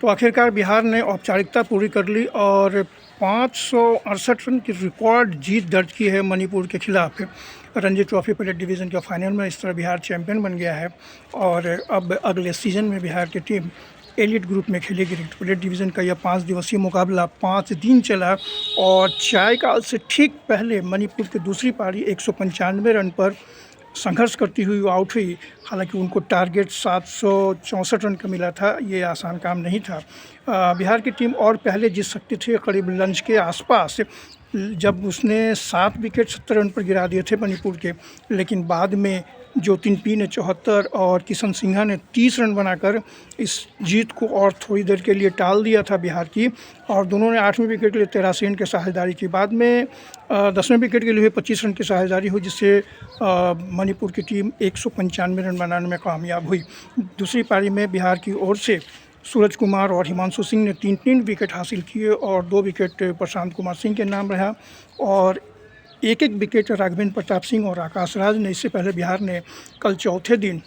तो आखिरकार बिहार ने औपचारिकता पूरी कर ली और 568 रन की रिकॉर्ड जीत दर्ज की है मणिपुर के खिलाफ रणजी ट्रॉफी परेड डिवीज़न के फाइनल में। इस तरह बिहार चैंपियन बन गया है और अब अगले सीज़न में बिहार की टीम एलिट ग्रुप में खेलेगी। परेड डिवीज़न का यह 5 दिवसीय मुकाबला 5 दिन चला और चाय काल से ठीक पहले मणिपुर की दूसरी पारी 195 रन पर संघर्ष करती हुई वो आउट हुई। हालांकि उनको टारगेट 764 रन का मिला था, ये आसान काम नहीं था। बिहार की टीम और पहले जीत सकती थी करीब लंच के आसपास, जब उसने 7 विकेट 70 रन पर गिरा दिए थे मणिपुर के। लेकिन बाद में ज्योतिन पी ने 74 और किशन सिंघा ने 30 रन बनाकर इस जीत को और थोड़ी देर के लिए टाल दिया था बिहार की, और दोनों ने 8वें विकेट के लिए 83 रन की साझेदारी की। बाद में 10वें विकेट के लिए 25 रन की साझेदारी हुई, जिससे मणिपुर की टीम 195 रन बनाने में कामयाब हुई। दूसरी पारी में बिहार की ओर से सूरज कुमार और हिमांशु सिंह ने 3-3 विकेट हासिल किए और 2 विकेट प्रशांत कुमार सिंह के नाम रहा और एक विकेट राघवेंद्र प्रताप सिंह और आकाश राज ने। इससे पहले बिहार ने कल चौथे दिन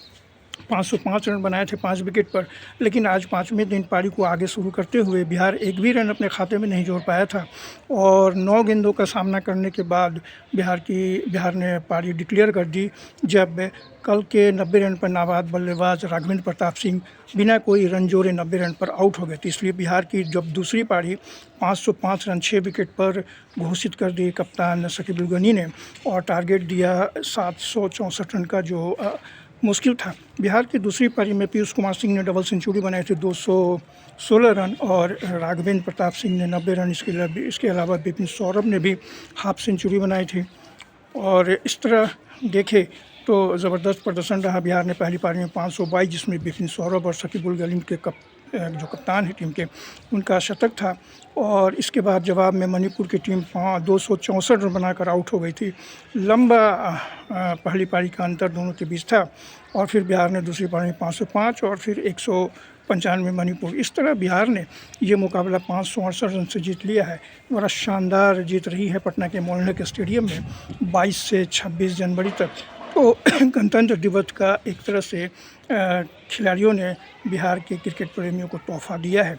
505 रन बनाए थे 5 विकेट पर, लेकिन आज 5वें दिन पारी को आगे शुरू करते हुए बिहार एक भी रन अपने खाते में नहीं जोड़ पाया था और 9 गेंदों का सामना करने के बाद बिहार ने पारी डिक्लेयर कर दी, जब कल के 90 रन पर नाबाद बल्लेबाज राघवेंद्र प्रताप सिंह बिना कोई रन जोड़े 90 रन पर आउट हो गए थे। इसलिए बिहार की जब दूसरी पारी 505 रन 6 विकेट पर घोषित कर दी कप्तान शकीबुल गनी ने और टारगेट दिया 764 रन का, जो मुश्किल था। बिहार की दूसरी पारी में पीयूष कुमार सिंह ने डबल सेंचुरी बनाई थी 216 रन और राघवेंद्र प्रताप सिंह ने 90 रन। इसके अलावा बिपिन सौरभ ने भी हाफ सेंचुरी बनाई थी। और इस तरह देखे तो ज़बरदस्त प्रदर्शन रहा। बिहार ने पहली पारी में 522, जिसमें बिपिन सौरभ और शकीबुल गनी के जो कप्तान है टीम के, उनका शतक था। और इसके बाद जवाब में मणिपुर की टीम 264 रन बनाकर आउट हो गई थी। लंबा पहली पारी का अंतर दोनों के बीच था और फिर बिहार ने दूसरी पारी में 505 और फिर 195 मणिपुर। इस तरह बिहार ने ये मुकाबला 568 रन से जीत लिया है। बड़ा शानदार जीत रही है पटना के मोइनुलहक स्टेडियम में 22 से 26 जनवरी तक। तो गणतंत्र दिवस का एक तरह से खिलाड़ियों ने बिहार के क्रिकेट प्रेमियों को तोहफा दिया है।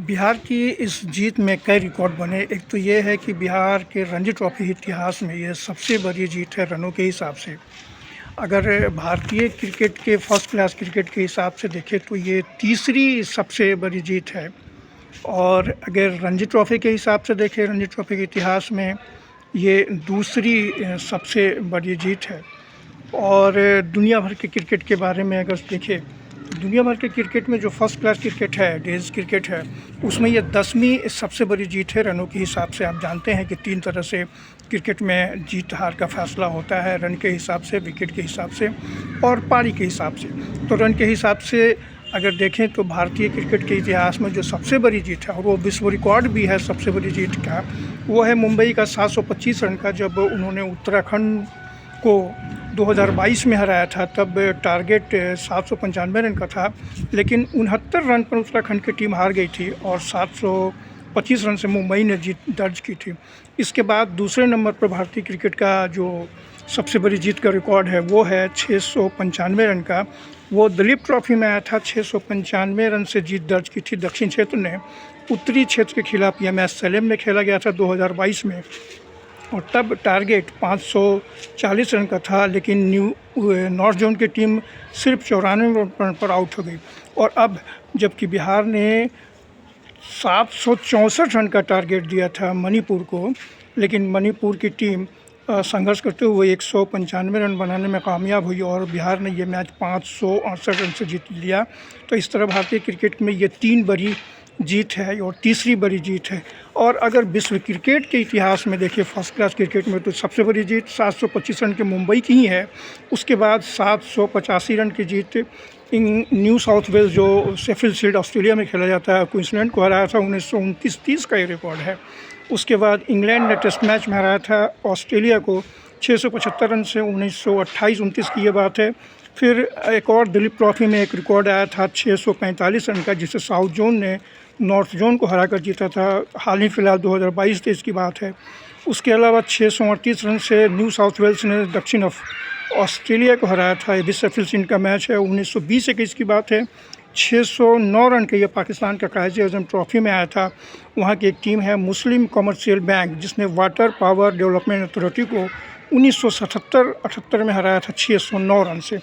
बिहार की इस जीत में कई रिकॉर्ड बने। एक तो ये है कि बिहार के रणजी ट्रॉफी इतिहास में ये सबसे बड़ी जीत है रनों के हिसाब से। अगर भारतीय क्रिकेट के फर्स्ट क्लास क्रिकेट के हिसाब से देखें तो ये तीसरी सबसे बड़ी जीत है। और अगर रणजी ट्रॉफी के हिसाब से देखें, रणजी ट्रॉफी के इतिहास में ये दूसरी सबसे बड़ी जीत है। और दुनिया भर के क्रिकेट के बारे में अगर देखें, दुनिया भर के क्रिकेट में जो फर्स्ट क्लास क्रिकेट है, डेज क्रिकेट है, उसमें यह 10वीं सबसे बड़ी जीत है रनों के हिसाब से। आप जानते हैं कि 3 तरह से क्रिकेट में जीत हार का फैसला होता है, रन के हिसाब से, विकेट के हिसाब से और पारी के हिसाब से। तो रन के हिसाब से अगर देखें तो भारतीय क्रिकेट के इतिहास में जो सबसे बड़ी जीत है और वो विश्व रिकॉर्ड भी है सबसे बड़ी जीत का, वो है मुंबई का 725 रन का, जब उन्होंने उत्तराखंड को 2022 में हराया था। तब टारगेट 795 रन का था, लेकिन 69 रन पर उत्तराखंड की टीम हार गई थी और 725 रन से मुंबई ने जीत दर्ज की थी। इसके बाद दूसरे नंबर पर भारतीय क्रिकेट का जो सबसे बड़ी जीत का रिकॉर्ड है वो है 695 रन का। वो दिलीप ट्रॉफी में आया था, 695 रन से जीत दर्ज की थी दक्षिण क्षेत्र ने। उत्तरी क्षेत्र के खिलाफ यह मैच सलेम में खेला गया था 2022 में और तब टारगेट 540 रन का था, लेकिन नॉर्थ जोन की टीम सिर्फ 94 रन पर आउट हो गई। और अब जबकि बिहार ने 764 रन का टारगेट दिया था मणिपुर को, लेकिन मणिपुर की टीम संघर्ष करते हुए 195 रन बनाने में कामयाब हुई और बिहार ने ये मैच 568 रन से जीत लिया। तो इस तरह भारतीय क्रिकेट में ये 3 बड़ी जीत है और तीसरी बड़ी जीत है। और अगर विश्व क्रिकेट के इतिहास में देखिए, फर्स्ट क्लास क्रिकेट में, तो सबसे बड़ी जीत 725 रन के मुंबई की ही है। उसके बाद 785 रन की जीत न्यू साउथ वेल्स, जो शेफील्ड शील्ड ऑस्ट्रेलिया में खेला जाता है, क्वींसलैंड को हराया था 1929-30 का ये रिकॉर्ड है। उसके बाद इंग्लैंड ने टेस्ट मैच में हराया था ऑस्ट्रेलिया को 675 रन से 1928-29 की ये बात है। फिर एक और दिलीप ट्रॉफी में एक रिकॉर्ड आया था 645 रन का, जिसे साउथ जोन ने नॉर्थ जोन को हराकर जीता था। हाल ही फिलहाल 2022-23 की बात है। उसके अलावा 638 रन से न्यू साउथ वेल्स ने दक्षिण ऑस्ट्रेलिया को हराया था। ये भी शेफील्ड शील्ड का मैच है, 1920-21 की बात है। 609 रन के ये पाकिस्तान का कायज़-ए-आज़म ट्रॉफ़ी में आया था। वहाँ की एक टीम है मुस्लिम कमर्शियल बैंक, जिसने वाटर पावर डेवलपमेंट अथॉरिटी को 1977-78 में हराया था 609 रन से।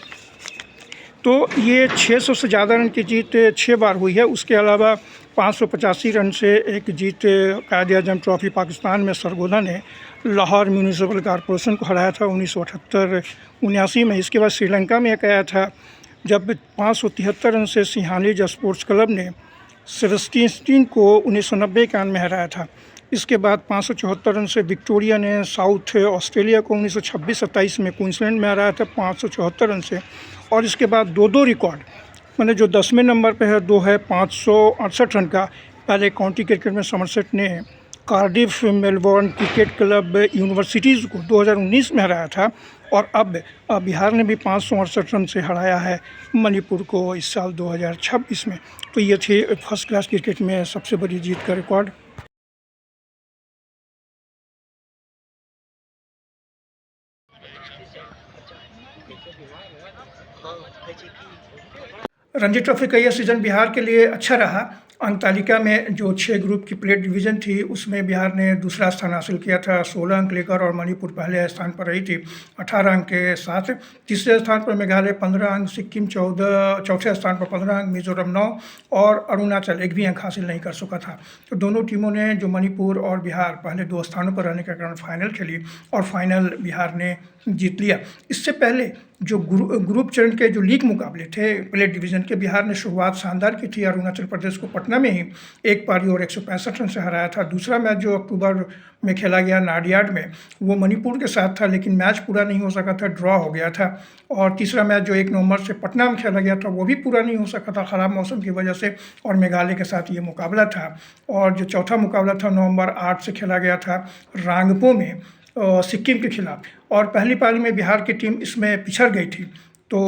तो ये 600 से ज़्यादा रन की जीत 6 बार हुई है। उसके अलावा 585 रन से एक जीत कायद-ए-आज़म ट्रॉफ़ी पाकिस्तान में सरगोधा ने लाहौर म्यूनिसिपल कॉरपोरेशन को हराया था 1978-79 में। इसके बाद श्रीलंका में एक आया था जब 573 रन से सिंहालीज स्पोर्ट्स क्लब ने सेबेस्टियन को 1990-91 में हराया था। इसके बाद 574 रन से विक्टोरिया ने साउथ ऑस्ट्रेलिया को 1926-27 में क्वींसलैंड में हराया था 574 रन से। और इसके बाद दो रिकॉर्ड, मैंने जो 10वें नंबर पे है, दो है 568 रन का। पहले काउंटी क्रिकेट में समरसेट ने Cardiff Melbourne cricket club universities को 2019 में हराया था। और अब बिहार ने भी 568 रन से हराया है मणिपुर को इस साल 2026 में। तो ये थी फर्स्ट क्लास क्रिकेट में सबसे बड़ी जीत का रिकॉर्ड। रणजी ट्रॉफी का यह सीज़न बिहार के लिए अच्छा रहा। अंक तालिका में जो 6 ग्रुप की प्लेट डिवीज़न थी, उसमें बिहार ने दूसरा स्थान हासिल किया था 16 अंक लेकर, और मणिपुर पहले स्थान पर रही थी 18 अंक के साथ। तीसरे स्थान पर मेघालय 15 अंक, सिक्किम 14, चौथे स्थान पर 15 अंक, मिजोरम 9 और अरुणाचल एक भी अंक हासिल नहीं कर सका था। तो दोनों टीमों ने, जो मणिपुर और बिहार, पहले 2 स्थानों पर रहने के कारण फाइनल खेली और फाइनल बिहार ने जीत लिया। इससे पहले जो ग्रुप चरण के जो लीग मुकाबले थे प्लेट डिवीज़न के, बिहार ने शुरुआत शानदार की थी। अरुणाचल प्रदेश को पटना में ही एक पारी और 165 रन से हराया था। दूसरा मैच जो अक्टूबर में खेला गया नाडियाड में, वो मणिपुर के साथ था, लेकिन मैच पूरा नहीं हो सका था, ड्रॉ हो गया था। और तीसरा मैच जो 1 नवंबर से पटना में खेला गया था, वो भी पूरा नहीं हो सका था ख़राब मौसम की वजह से, और मेघालय के साथ ये मुकाबला था। और जो चौथा मुकाबला था नवंबर 8 से खेला गया था रांगपो में सिक्किम के खिलाफ, और पहली पारी में बिहार की टीम इसमें पिछड़ गई थी, तो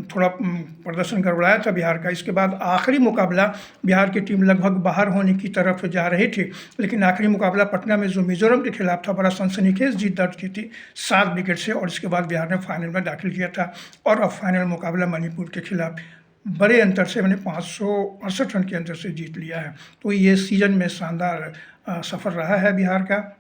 थोड़ा प्रदर्शन गड़बड़ाया था बिहार का। इसके बाद आखिरी मुकाबला बिहार की टीम लगभग बाहर होने की तरफ जा रही थी, लेकिन आखिरी मुकाबला पटना में जो मिजोरम के खिलाफ था, बड़ा सनसनीखेज जीत दर्ज की थी 7 विकेट से, और इसके बाद बिहार ने फाइनल में दाखिल किया था। और अब फाइनल मुकाबला मणिपुर के खिलाफ बड़े अंतर से, मैंने 568 रन के अंतर से जीत लिया है। तो ये सीज़न में शानदार सफ़र रहा है बिहार का।